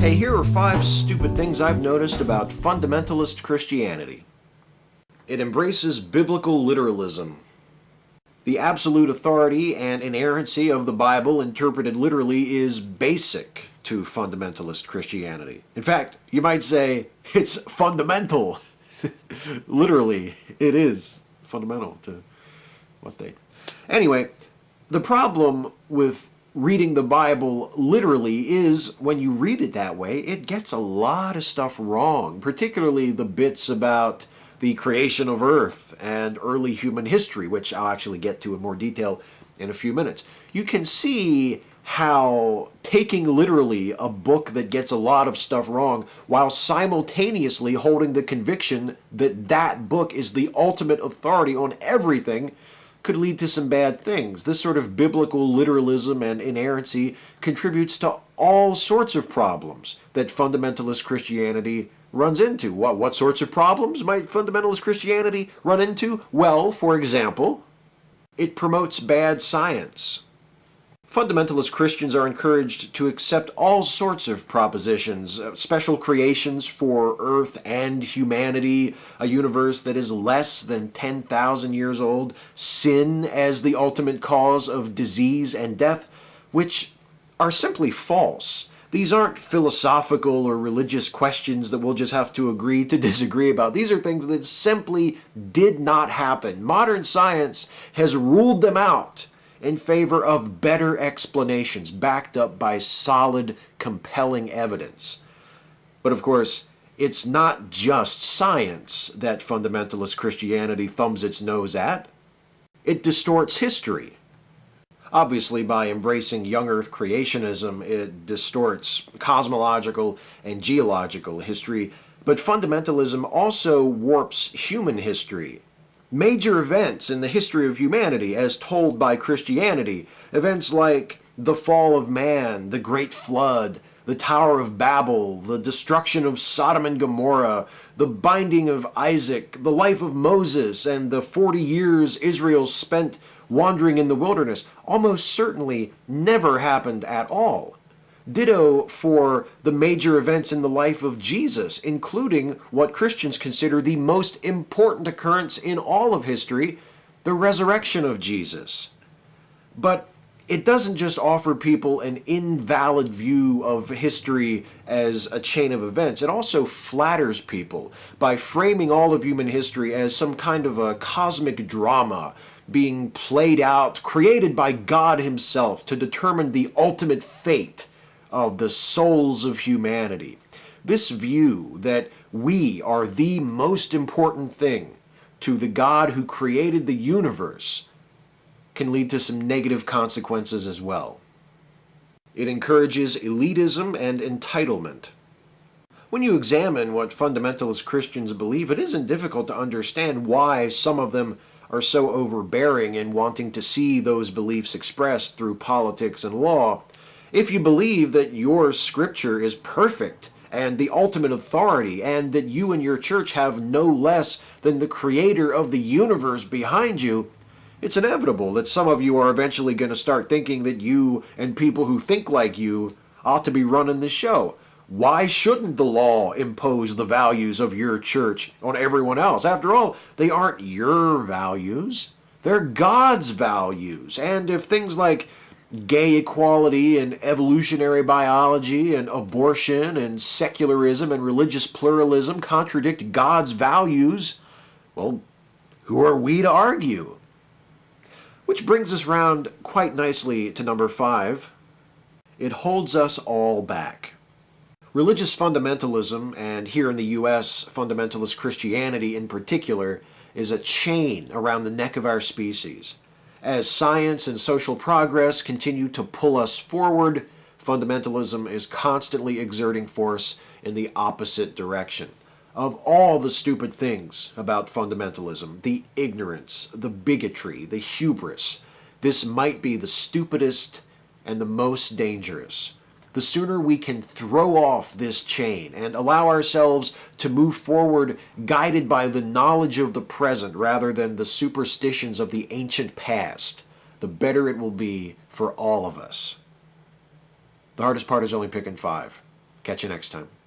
Hey, here are 5 stupid things I've noticed about fundamentalist Christianity. It embraces biblical literalism. The absolute authority and inerrancy of the Bible interpreted literally is basic to fundamentalist Christianity. In fact, you might say it's fundamental. Literally, it is fundamental to what they... Anyway, the problem with reading the Bible literally is when you read it that way, it gets a lot of stuff wrong, particularly the bits about the creation of Earth and early human history, which I'll actually get to in more detail in a few minutes. You can see how taking literally a book that gets a lot of stuff wrong while simultaneously holding the conviction that that book is the ultimate authority on everything could lead to some bad things. This sort of biblical literalism and inerrancy contributes to all sorts of problems that fundamentalist Christianity runs into. What sorts of problems might fundamentalist Christianity run into? Well, for example, it promotes bad science. Fundamentalist Christians are encouraged to accept all sorts of propositions, special creations for Earth and humanity, a universe that is less than 10,000 years old, sin as the ultimate cause of disease and death, which are simply false. These aren't philosophical or religious questions that we'll just have to agree to disagree about. These are things that simply did not happen. Modern science has ruled them out in favor of better explanations backed up by solid, compelling evidence. But of course, it's not just science that fundamentalist Christianity thumbs its nose at. It distorts history. Obviously, by embracing young Earth creationism, it distorts cosmological and geological history, but fundamentalism also warps human history. Major events in the history of humanity, as told by Christianity, events like the fall of man, the Great Flood, the Tower of Babel, the destruction of Sodom and Gomorrah, the binding of Isaac, the life of Moses, and the 40 years Israel spent wandering in the wilderness, almost certainly never happened at all. Ditto for the major events in the life of Jesus, including what Christians consider the most important occurrence in all of history, the resurrection of Jesus. But it doesn't just offer people an invalid view of history as a chain of events. It also flatters people by framing all of human history as some kind of a cosmic drama being played out, created by God himself to determine the ultimate fate of the souls of humanity. This view that we are the most important thing to the God who created the universe can lead to some negative consequences as well. It encourages elitism and entitlement. When you examine what fundamentalist Christians believe, it isn't difficult to understand why some of them are so overbearing in wanting to see those beliefs expressed through politics and law. If you believe that your scripture is perfect and the ultimate authority, and that you and your church have no less than the creator of the universe behind you, it's inevitable that some of you are eventually going to start thinking that you and people who think like you ought to be running the show. Why shouldn't the law impose the values of your church on everyone else? After all, they aren't your values. They're God's values. And if things like gay equality and evolutionary biology and abortion and secularism and religious pluralism contradict God's values, well, who are we to argue? Which brings us round quite nicely to number 5. It holds us all back. Religious fundamentalism, and here in the U.S., fundamentalist Christianity in particular, is a chain around the neck of our species. As science and social progress continue to pull us forward, fundamentalism is constantly exerting force in the opposite direction. Of all the stupid things about fundamentalism, the ignorance, the bigotry, the hubris, this might be the stupidest and the most dangerous. The sooner we can throw off this chain and allow ourselves to move forward guided by the knowledge of the present rather than the superstitions of the ancient past, the better it will be for all of us. The hardest part is only picking 5. Catch you next time.